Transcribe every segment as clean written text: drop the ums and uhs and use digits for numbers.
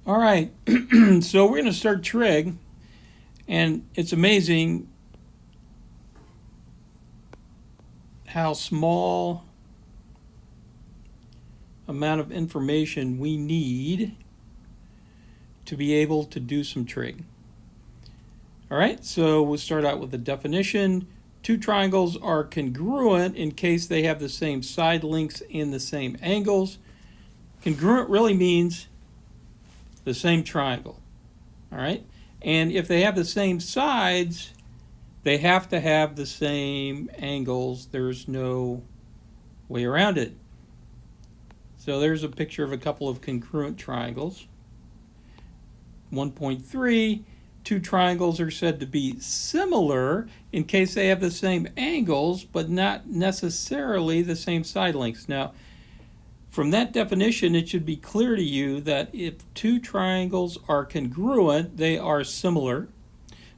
All right, so we're going to start trig, and it's amazing how small amount of information we need to be able to do some trig. All right, so we'll start out with the definition. Two triangles are congruent in case they have the same side lengths and the same angles. Congruent really means the same triangle. All right, and if they have the same sides, they have to have the same angles. There's no way around it. So there's a picture of a couple of congruent triangles. 1.3, two triangles are said to be similar in case they have the same angles, but not necessarily the same side lengths. Now, from that definition, it should be clear to you that if two triangles are congruent, they are similar.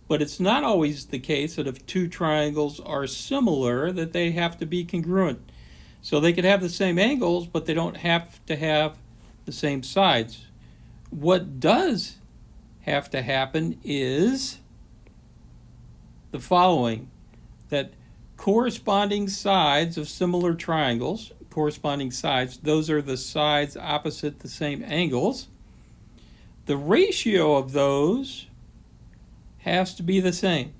But it's not always the case that if two triangles are similar, that they have to be congruent. So they could have the same angles, but they don't have to have the same sides. What does have to happen is the following: that corresponding sides of similar triangles, corresponding sides, those are the sides opposite the same angles. The ratio of those has to be the same.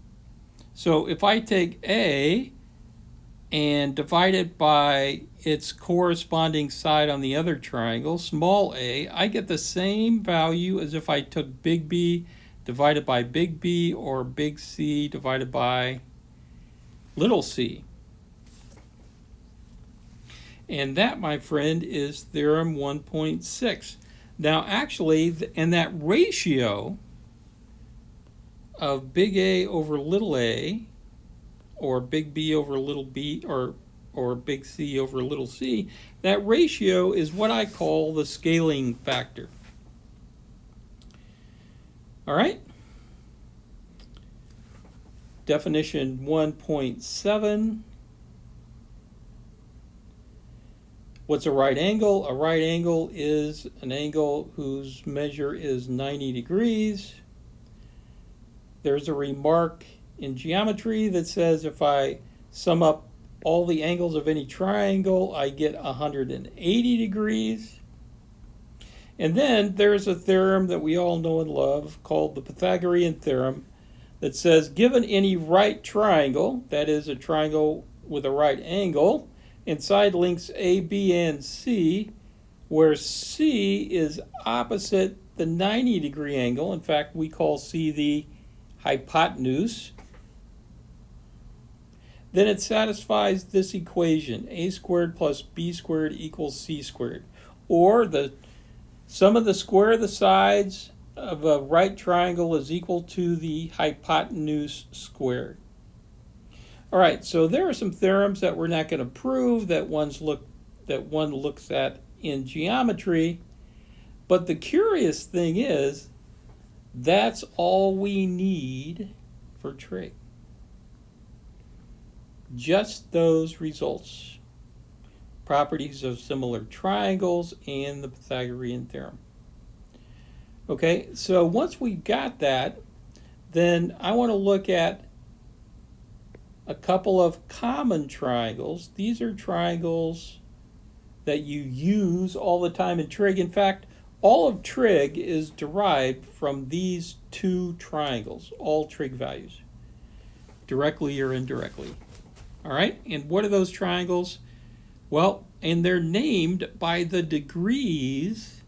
So if I take A and divide it by its corresponding side on the other triangle, small a, I get the same value as if I took big B divided by big B or big C divided by little c. And that, my friend, is theorem 1.6. Now, actually, and that ratio of big A over little a, or big B over little b, or big C over little c, that ratio is what I call the scaling factor. All right? Definition 1.7. What's a right angle? A right angle is an angle whose measure is 90 degrees. There's a remark in geometry that says if I sum up all the angles of any triangle, I get 180 degrees. And then there's a theorem that we all know and love called the Pythagorean theorem that says given any right triangle, that is a triangle with a right angle, and side lengths A, B, and C, where C is opposite the 90-degree angle. In fact, we call C the hypotenuse. Then it satisfies this equation: a squared plus b squared equals c squared. Or the sum of the square of the sides of a right triangle is equal to the hypotenuse squared. All right, so there are some theorems that we're not going to prove that one looks at in geometry, but the curious thing is that's all we need for trig. Just those results: properties of similar triangles and the Pythagorean theorem. Okay, so once we got that, then I want to look at a couple of common triangles. These are triangles that you use all the time in trig. In fact, all of trig is derived from these two triangles, all trig values, directly or indirectly. All right, and what are those triangles? Well, and they're named by the degrees.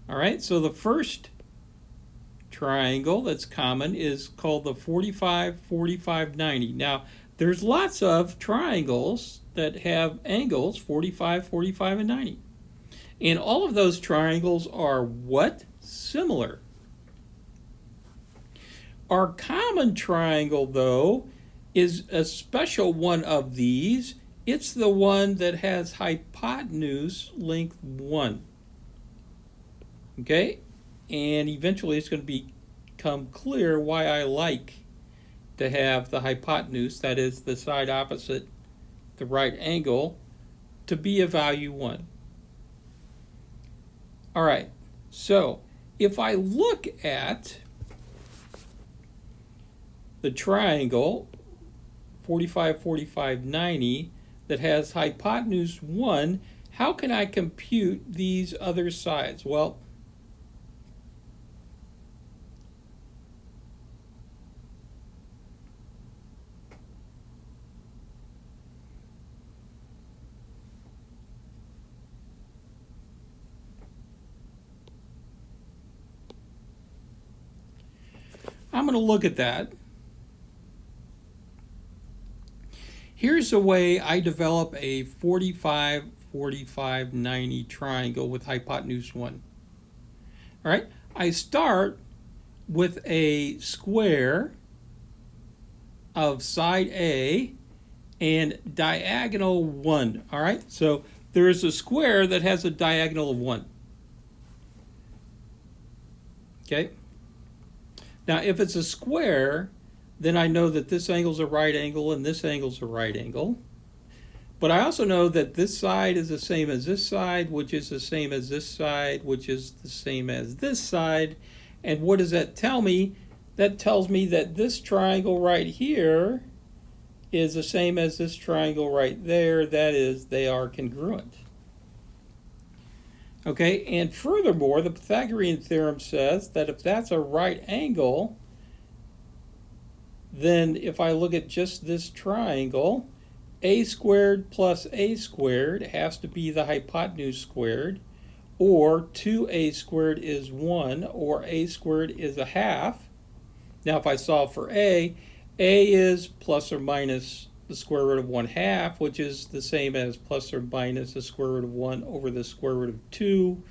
All right, so the first triangle that's common is called the 45, 45, 90. Now, there's lots of triangles that have angles 45, 45, and 90. And all of those triangles are what? Similar. Our common triangle, though, is a special one of these. It's the one that has hypotenuse length 1. Okay? And eventually it's going to become clear why I like to have the hypotenuse, that is the side opposite the right angle, to be a value 1. All right, So if I look at the triangle 45, 45, 90 that has hypotenuse 1, how can I compute these other sides? Well, I'm going to look at that. Here's the way I develop a 45, 45, 90 triangle with hypotenuse 1. All right, I start with a square of side A and diagonal 1. All right, so there is a square that has a diagonal of 1. Okay, now if it's a square, then I know that this angle is a right angle and this angle is a right angle. But I also know that this side is the same as this side, which is the same as this side, which is the same as this side. And what does that tell me? That tells me that this triangle right here is the same as this triangle right there. That is, they are congruent. Okay, and furthermore, the Pythagorean theorem says that if that's a right angle, then if I look at just this triangle, a squared plus a squared has to be the hypotenuse squared, or 2a squared is 1, or a squared is a half. Now if I solve for a is plus or minus the square root of 1/2, which is the same as plus or minus the square root of 1 over the square root of 2,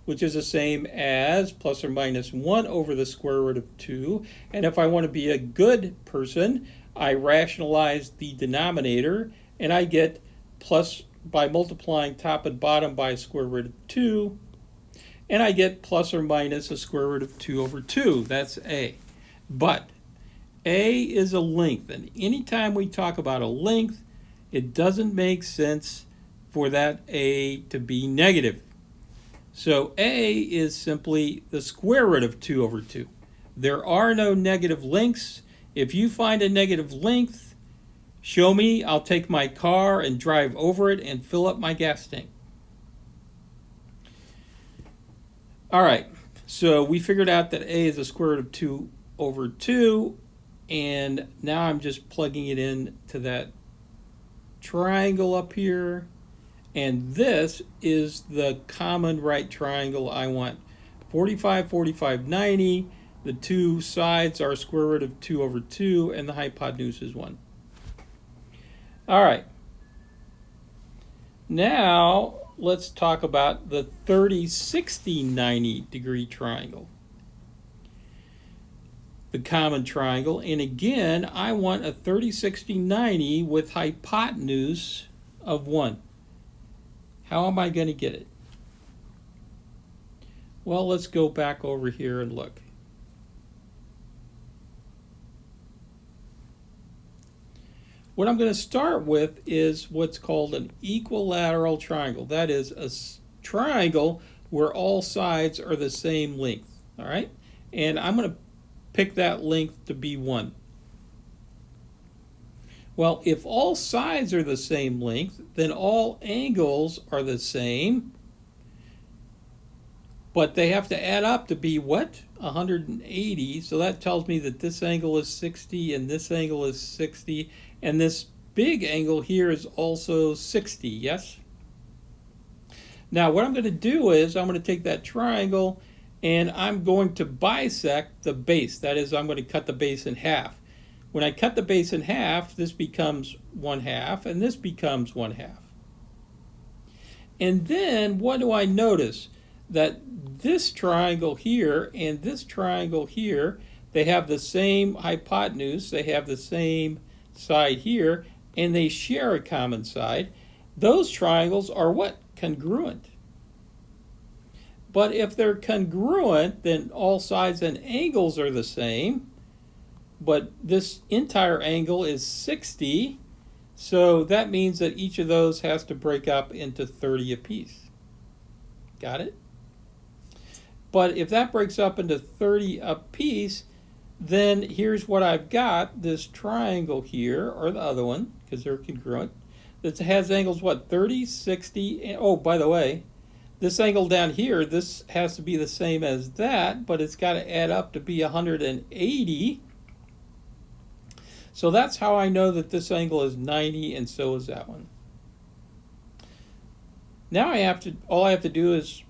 which is the same as plus or minus 1 over the square root of 2. And if I want to be a good person, I rationalize the denominator, and I get plus by multiplying top and bottom by square root of 2, and I get plus or minus a square root of 2 over 2. That's A. But A is a length, and anytime we talk about a length, it doesn't make sense for that A to be negative. So A is simply the square root of 2 over 2. There are no negative lengths. If you find a negative length, show me. I'll take my car and drive over it and fill up my gas tank. All right, so we figured out that A is the square root of 2 over 2, and now I'm just plugging it in to that triangle up here. And this is the common right triangle I want. 45, 45, 90. The two sides are square root of 2 over 2, and the hypotenuse is 1. All right. Now, let's talk about the 30, 60, 90 degree triangle. The common triangle. And again, I want a 30, 60, 90 with hypotenuse of 1. How am I going to get it? Well, let's go back over here and look. What I'm going to start with is what's called an equilateral triangle. That is a triangle where all sides are the same length. All right? And I'm going to pick that length to be 1. Well, if all sides are the same length, then all angles are the same, but they have to add up to be what? 180. So that tells me that this angle is 60 and this angle is 60, and this big angle here is also 60, yes? Now what I'm going to do is I'm going to take that triangle and I'm going to bisect the base. That is, I'm going to cut the base in half. When I cut the base in half, this becomes 1/2, and this becomes 1/2. And then what do I notice? That this triangle here and this triangle here, they have the same hypotenuse, they have the same side here, and they share a common side. Those triangles are what? Congruent. But if they're congruent, then all sides and angles are the same. But this entire angle is 60, so that means that each of those has to break up into 30 apiece. Got it? But if that breaks up into 30 apiece, then here's what I've got, this triangle here, or the other one, because they're congruent, that has angles, what, 30, 60, and, oh, by the way, this angle down here, this has to be the same as that, but it's got to add up to be 180. So that's how I know that this angle is 90, and so is that one. Now all I have to do is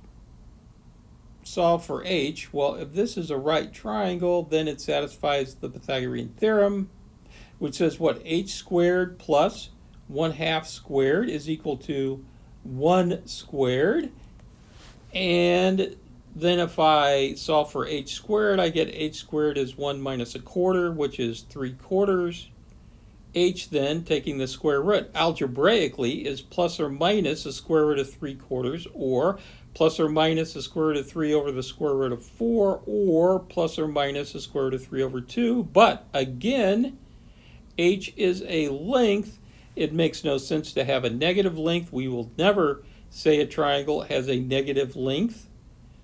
solve for h. Well, if this is a right triangle, then it satisfies the Pythagorean theorem, which says what? H squared plus 1/2 squared is equal to 1 squared. And then if I solve for h squared, I get h squared is 1 minus 1/4, which is 3/4. H then, taking the square root algebraically, is plus or minus the square root of 3/4, or plus or minus the square root of 3 over the square root of 4, or plus or minus the square root of 3 over 2. But again, h is a length. It makes no sense to have a negative length. We will never say a triangle has a negative length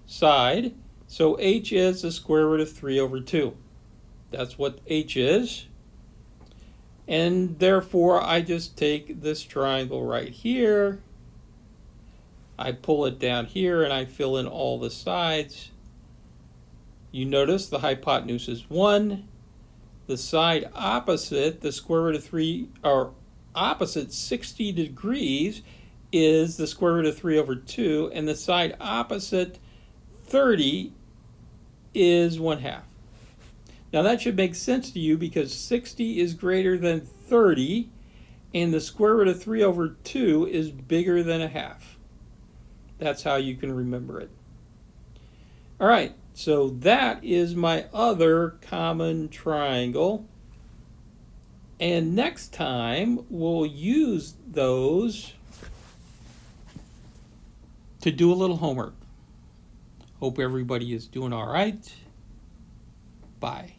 side. So h is the square root of 3 over 2. That's what h is. And therefore, I just take this triangle right here, I pull it down here, and I fill in all the sides. You notice the hypotenuse is 1. The side opposite, the square root of 3, or opposite 60 degrees, is the square root of 3 over 2, and the side opposite 30 is 1/2. Now that should make sense to you because 60 is greater than 30, and the square root of 3 over 2 is bigger than 1/2. That's how you can remember it. All right, so that is my other common triangle. And next time, we'll use those to do a little homework. Hope everybody is doing all right. Bye.